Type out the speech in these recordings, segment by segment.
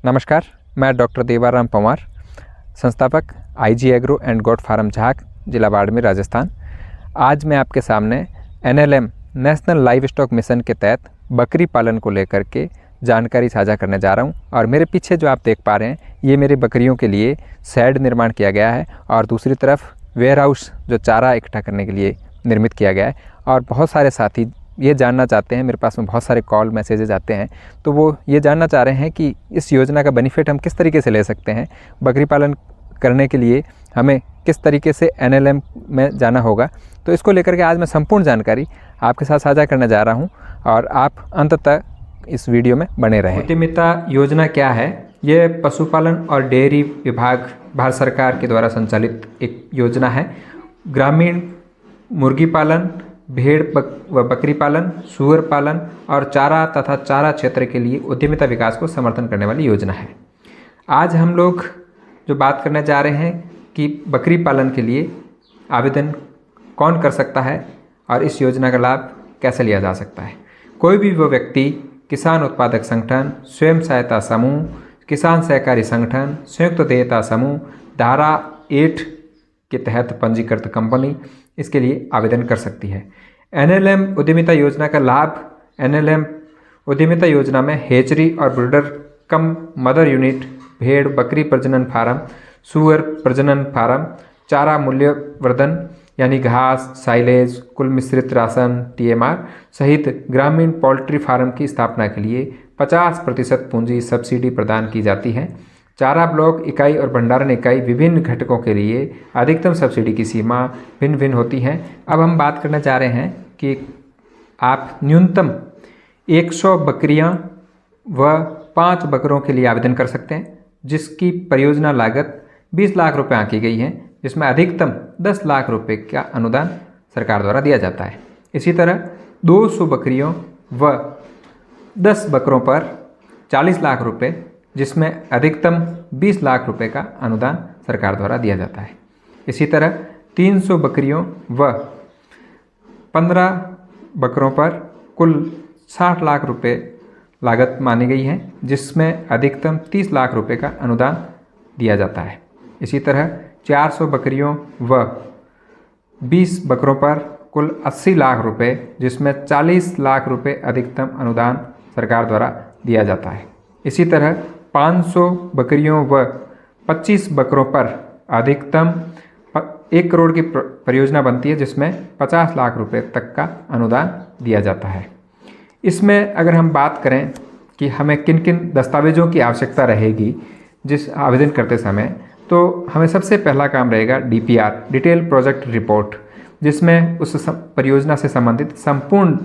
नमस्कार, मैं डॉक्टर देवाराम पंवार, संस्थापक IG agro and goat farm Jhak, जिला बाड़मेर, राजस्थान। आज मैं आपके सामने NLM national livestock mission के तहत बकरी पालन को लेकर के जानकारी साझा करने जा रहा हूं। और मेरे पीछे जो आप देख पा रहे हैं, ये मेरे बकरियों के लिए शेड निर्माण किया गया है और दूसरी तरफ वेयर हाउस जो चारा इकट्ठा करने के लिए निर्मित किया गया है। और बहुत सारे साथी ये जानना चाहते हैं, मेरे पास में बहुत सारे कॉल मैसेजेस आते हैं, तो वो ये जानना चाह रहे हैं कि इस योजना का बेनिफिट हम किस तरीके से ले सकते हैं, बकरी पालन करने के लिए हमें किस तरीके से एनएलएम में जाना होगा। तो इसको लेकर के आज मैं संपूर्ण जानकारी आपके साथ साझा करने जा रहा हूं और आप अंत तक इस वीडियो में बने रहें। उद्यमिता योजना क्या है? ये पशुपालन और डेयरी विभाग भारत सरकार के द्वारा संचालित एक योजना है। ग्रामीण मुर्गी पालन, भेड़ व बकरी पालन, सूअर पालन और चारा तथा चारा क्षेत्र के लिए उद्यमिता विकास को समर्थन करने वाली योजना है। आज हम लोग जो बात करने जा रहे हैं कि बकरी पालन के लिए आवेदन कौन कर सकता है और इस योजना का लाभ कैसे लिया जा सकता है। कोई भी वो व्यक्ति किसान उत्पादक संगठन, स्वयं सहायता समूह, किसान सहकारी संगठन, संयुक्त देयता समूह, धारा 8 के तहत पंजीकृत कंपनी इसके लिए आवेदन कर सकती है। एनएलएम उद्यमिता योजना का लाभ एनएलएम उद्यमिता योजना में हेचरी और ब्रीडर कम मदर यूनिट, भेड़ बकरी प्रजनन फार्म, सूअर प्रजनन फार्म, चारा मूल्यवर्धन यानी घास, साइलेज, कुल मिश्रित राशन टीएमआर सहित ग्रामीण पोल्ट्री फार्म की स्थापना के लिए 50% पूंजी सब्सिडी प्रदान की जाती है। चारा ब्लॉक इकाई और भंडारण इकाई विभिन्न घटकों के लिए अधिकतम सब्सिडी की सीमा भिन्न भिन्न होती है। अब हम बात करने जा रहे हैं कि आप न्यूनतम 100 बकरियां व 5 बकरों के लिए आवेदन कर सकते हैं, जिसकी परियोजना लागत 20 लाख रुपए आंकी गई है, जिसमें अधिकतम 10 लाख रुपए का अनुदान सरकार द्वारा दिया जाता है। इसी तरह 200 बकरियों व 10 बकरों पर 40 लाख रुपए, जिसमें अधिकतम 20 लाख रुपए का अनुदान सरकार द्वारा दिया जाता है। इसी तरह 300 बकरियों व 15 बकरों पर कुल 60 लाख रुपए लागत मानी गई है, जिसमें अधिकतम 30 लाख रुपए का अनुदान दिया जाता है। इसी तरह 400 बकरियों व 20 बकरों पर कुल 80 लाख रुपए, जिसमें 40 लाख रुपए अधिकतम अनुदान सरकार द्वारा दिया जाता है। इसी तरह 500 बकरियों व 25 बकरों पर अधिकतम 1 करोड़ की परियोजना बनती है, जिसमें 50 लाख रुपए तक का अनुदान दिया जाता है। इसमें अगर हम बात करें कि हमें किन किन दस्तावेजों की आवश्यकता रहेगी जिस आवेदन करते समय, तो हमें सबसे पहला काम रहेगा डीपीआर, डिटेल प्रोजेक्ट रिपोर्ट, जिसमें उस परियोजना से संबंधित संपूर्ण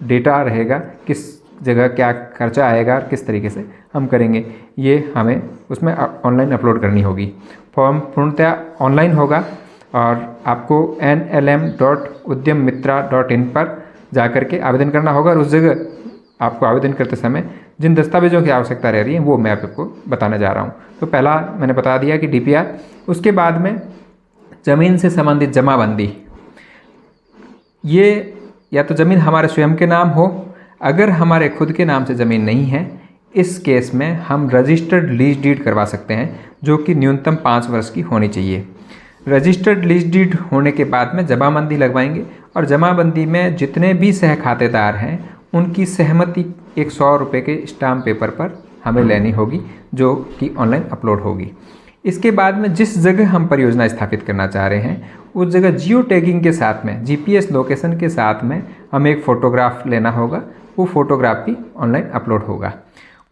डेटा रहेगा, किस जगह क्या खर्चा आएगा, किस तरीके से हम करेंगे, ये हमें उसमें ऑनलाइन अपलोड करनी होगी। फॉर्म पूर्णतः ऑनलाइन होगा और आपको nlm.udyammitra.in पर जाकर के आवेदन करना होगा। और उस जगह आपको आवेदन करते समय जिन दस्तावेजों की आवश्यकता रह रही है वो मैं आपको बताने जा रहा हूँ। तो पहला मैंने बता दिया कि डीपीआर, उसके बाद में ज़मीन से संबंधित जमाबंदी। ये या तो ज़मीन हमारे स्वयं के नाम हो, अगर हमारे खुद के नाम से ज़मीन नहीं है, इस केस में हम रजिस्टर्ड लीज डीड करवा सकते हैं, जो कि न्यूनतम 5 वर्ष की होनी चाहिए। रजिस्टर्ड लीज डीड होने के बाद में जमाबंदी लगवाएंगे और जमाबंदी में जितने भी सह खातेदार हैं उनकी सहमति एक 100 रुपये के स्टाम्प पेपर पर हमें लेनी होगी, जो कि ऑनलाइन अपलोड होगी। इसके बाद में जिस जगह हम परियोजना स्थापित करना चाह रहे हैं उस जगह जियो टैगिंग के साथ में, जीपीएस लोकेशन के साथ में हमें एक फ़ोटोग्राफ लेना होगा। वो फोटोग्राफ भी ऑनलाइन अपलोड होगा।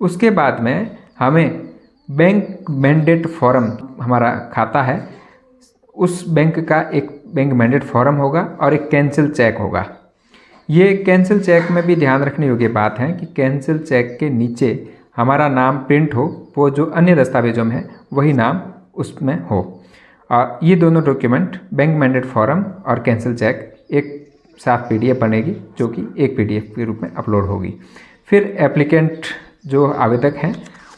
उसके बाद में हमें बैंक मैंडेट फॉर्म, हमारा खाता है उस बैंक का एक बैंक मैंडेट फॉर्म होगा और एक कैंसिल चेक होगा। ये कैंसिल चेक में भी ध्यान रखने योग्य बात है कि कैंसिल चेक के नीचे हमारा नाम प्रिंट हो, वो जो अन्य दस्तावेजों में है वही नाम उसमें हो। और ये दोनों डॉक्यूमेंट, बैंक मैंडेट फॉर्म और कैंसिल चेक, एक साथ पीडीएफ बनेगी, जो कि एक पीडीएफ के रूप में अपलोड होगी। फिर एप्लीकेंट जो आवेदक हैं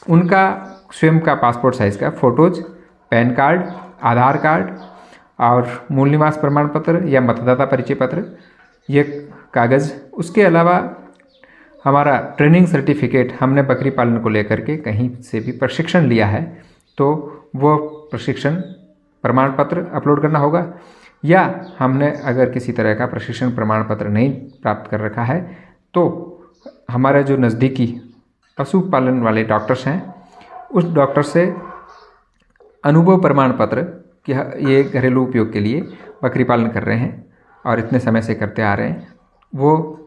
उनका स्वयं का पासपोर्ट साइज़ का फ़ोटोज़, पैन कार्ड, आधार कार्ड और मूल निवास प्रमाण पत्र या मतदाता परिचय पत्र, ये कागज़। उसके अलावा हमारा ट्रेनिंग सर्टिफिकेट हमने बकरी पालन को लेकर के कहीं से भी प्रशिक्षण लिया है तो वो प्रशिक्षण प्रमाण पत्र अपलोड करना होगा, या हमने अगर किसी तरह का प्रशिक्षण प्रमाण पत्र नहीं प्राप्त कर रखा है तो हमारे जो नज़दीकी पशुपालन वाले डॉक्टर्स हैं उस डॉक्टर से अनुभव प्रमाण पत्र कि ये घरेलू उपयोग के लिए बकरी पालन कर रहे हैं और इतने समय से करते आ रहे हैं, वो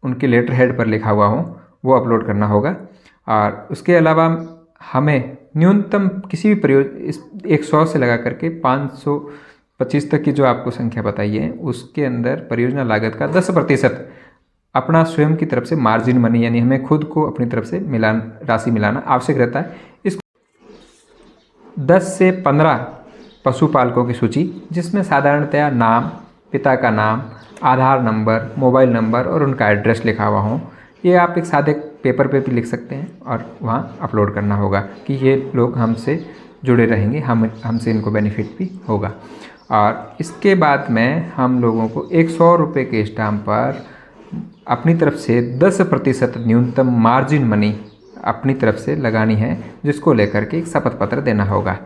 उनके लेटर हेड पर लिखा हुआ हो वो अपलोड करना होगा। और उसके अलावा हमें न्यूनतम किसी भी इस 100 से लगा करके 525 तक की जो आपको संख्या बताई है उसके अंदर परियोजना लागत का 10% अपना स्वयं की तरफ से मार्जिन मनी, यानी हमें खुद को अपनी तरफ से राशि मिलाना आवश्यक रहता है। इस 10 से 15 पशुपालकों की सूची, जिसमें साधारणतया नाम, पिता का नाम, आधार नंबर, मोबाइल नंबर और उनका एड्रेस लिखा हुआ हो, ये आप एक सादे पेपर पे भी लिख सकते हैं और वहाँ अपलोड करना होगा कि ये लोग हमसे जुड़े रहेंगे, हमसे इनको बेनिफिट भी होगा। और इसके बाद में हम लोगों को 100 रुपये के स्टाम्प पर अपनी तरफ से 10% न्यूनतम मार्जिन मनी अपनी तरफ से लगानी है, जिसको लेकर के एक शपथ पत्र देना होगा।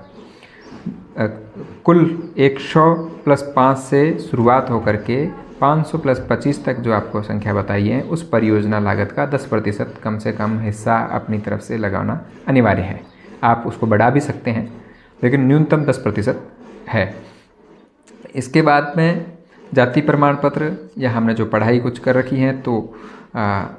कुल 100 + 5 से शुरुआत होकर के 500 + 25 तक जो आपको संख्या बताई है उस परियोजना लागत का 10% कम से कम हिस्सा अपनी तरफ से लगाना अनिवार्य है। आप उसको बढ़ा भी सकते हैं लेकिन न्यूनतम 10% है। इसके बाद में जाति प्रमाण पत्र या हमने जो पढ़ाई कुछ कर रखी है तो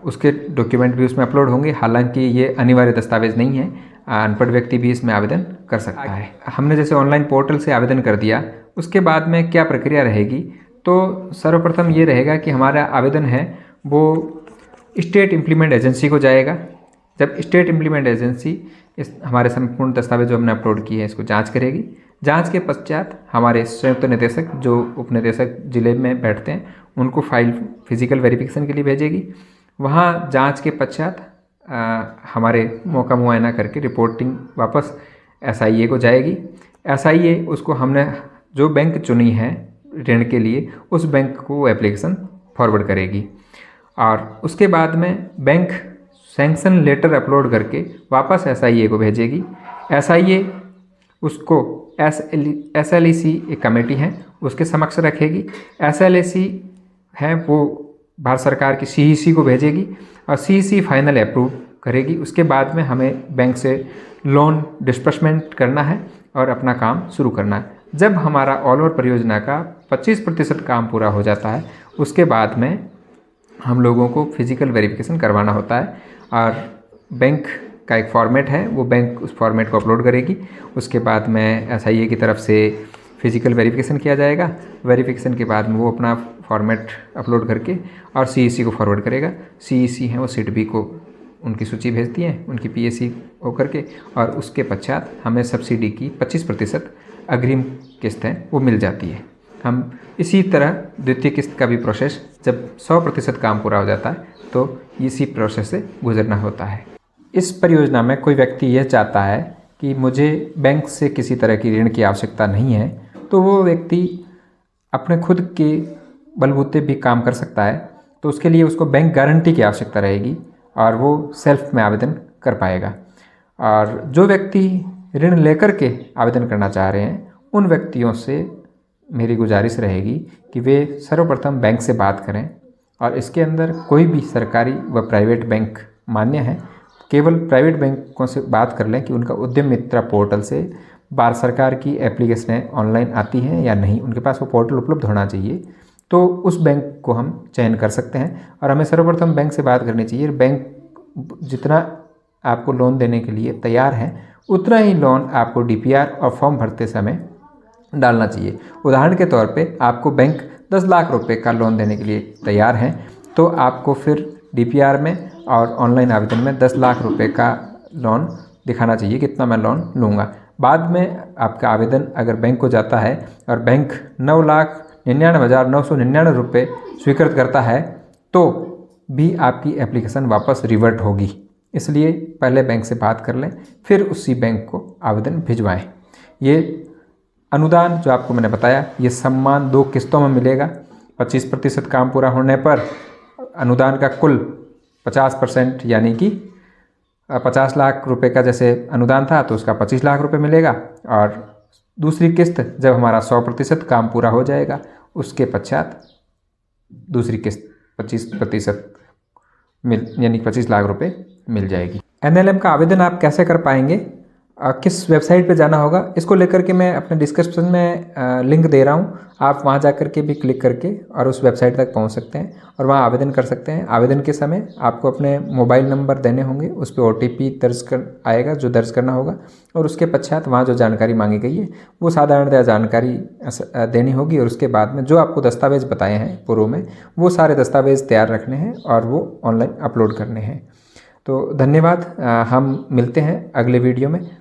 उसके डॉक्यूमेंट भी उसमें अपलोड होंगे। हालांकि ये अनिवार्य दस्तावेज़ नहीं है, अनपढ़ व्यक्ति भी इसमें आवेदन कर सकता है। हमने जैसे ऑनलाइन पोर्टल से आवेदन कर दिया, उसके बाद में क्या प्रक्रिया रहेगी, तो सर्वप्रथम ये रहेगा कि हमारा आवेदन है वो स्टेट इम्प्लीमेंट एजेंसी को जाएगा। जब स्टेट इम्प्लीमेंट एजेंसी इस हमारे संपूर्ण दस्तावेज जो हमने अपलोड किए हैं इसको जांच करेगी। जांच के पश्चात हमारे संयुक्त निदेशक जो उप निदेशक जिले में बैठते हैं उनको फाइल फिजिकल वेरिफिकेशन के लिए भेजेगी। वहाँ जांच के पश्चात हमारे मौका मुआयना करके रिपोर्टिंग वापस SIA को जाएगी। SIA उसको हमने जो बैंक चुनी है ऋण के लिए उस बैंक को एप्लीकेशन फॉरवर्ड करेगी और उसके बाद में बैंक सैंक्शन लेटर अपलोड करके वापस SIA को भेजेगी। SIA उसको SLEC एक कमेटी है उसके समक्ष रखेगी। SLEC है वो भारत सरकार की CEC को भेजेगी और CEC फाइनल अप्रूव करेगी। उसके बाद में हमें बैंक से लोन डिस्बर्समेंट करना है और अपना काम शुरू करना है। जब हमारा ऑल ओवर परियोजना का 25% काम पूरा हो जाता है उसके बाद में हम लोगों को फिजिकल वेरिफिकेशन करवाना होता है और बैंक का एक फॉर्मेट है, वो बैंक उस फॉर्मेट को अपलोड करेगी। उसके बाद में SIA की तरफ से फिजिकल वेरिफिकेशन किया जाएगा। वेरिफिकेशन के बाद में वो अपना फॉर्मेट अपलोड करके और CEC को फॉरवर्ड करेगा। CEC है वो SIDBI को उनकी सूची भेजती है, उनकी PSC होकर के, और उसके पश्चात हमें सब्सिडी की 25% अग्रिम किस्त है वो मिल जाती है। हम इसी तरह द्वितीय किस्त का भी प्रोसेस जब 100% काम पूरा हो जाता है तो इसी प्रोसेस से गुजरना होता है। इस परियोजना में कोई व्यक्ति यह चाहता है कि मुझे बैंक से किसी तरह की ऋण की आवश्यकता नहीं है, तो वो व्यक्ति अपने खुद के बलबूते भी काम कर सकता है। तो उसके लिए उसको बैंक गारंटी की आवश्यकता रहेगी और वो सेल्फ में आवेदन कर पाएगा। और जो व्यक्ति ऋण लेकर के आवेदन करना चाह रहे हैं उन व्यक्तियों से मेरी गुजारिश रहेगी कि वे सर्वप्रथम बैंक से बात करें और इसके अंदर कोई भी सरकारी व प्राइवेट बैंक मान्य है। केवल प्राइवेट बैंकों से बात कर लें कि उनका उद्यम मित्रा पोर्टल से भारत सरकार की एप्लीकेशनें ऑनलाइन आती हैं या नहीं, उनके पास वो पोर्टल उपलब्ध होना चाहिए। तो उस बैंक को हम चयन कर सकते हैं और हमें सर्वप्रथम बैंक से बात करनी चाहिए। बैंक जितना आपको लोन देने के लिए तैयार है उतना ही लोन आपको DPR और फॉर्म भरते समय डालना चाहिए। उदाहरण के तौर पे आपको बैंक 10 लाख रुपए का लोन देने के लिए तैयार है तो आपको फिर DPR में और ऑनलाइन आवेदन में 10 लाख रुपए का लोन दिखाना चाहिए कितना मैं लोन लूँगा। बाद में आपका आवेदन अगर बैंक को जाता है और बैंक 9,99,999 रुपये स्वीकृत करता है तो भी आपकी एप्लीकेशन वापस रिवर्ट होगी। इसलिए पहले बैंक से बात कर लें फिर उसी बैंक को आवेदन भिजवाएं। ये अनुदान जो आपको मैंने बताया ये सम्मान 2 किस्तों में मिलेगा। 25% काम पूरा होने पर अनुदान का कुल 50% यानी कि 50 लाख रुपए का जैसे अनुदान था तो उसका 25 लाख रुपए मिलेगा, और दूसरी किस्त जब हमारा 100% काम पूरा हो जाएगा उसके पश्चात दूसरी किस्त 25% यानी 25 लाख रुपए मिल जाएगी। NLM का आवेदन आप कैसे कर पाएंगे, किस वेबसाइट पे जाना होगा, इसको लेकर के मैं अपने डिस्क्रिप्शन में लिंक दे रहा हूँ। आप वहाँ जा कर के भी क्लिक करके और उस वेबसाइट तक पहुँच सकते हैं और वहाँ आवेदन कर सकते हैं। आवेदन के समय आपको अपने मोबाइल नंबर देने होंगे, उस पर OTP दर्ज कर आएगा जो दर्ज करना होगा, और उसके पश्चात वहाँ जो जानकारी मांगी गई है वो साधारणतः जानकारी देनी होगी, और उसके बाद में जो आपको दस्तावेज़ बताए हैं पूर्व में वो सारे दस्तावेज़ तैयार रखने हैं और वो ऑनलाइन अपलोड करने हैं। तो धन्यवाद, हम मिलते हैं अगले वीडियो में।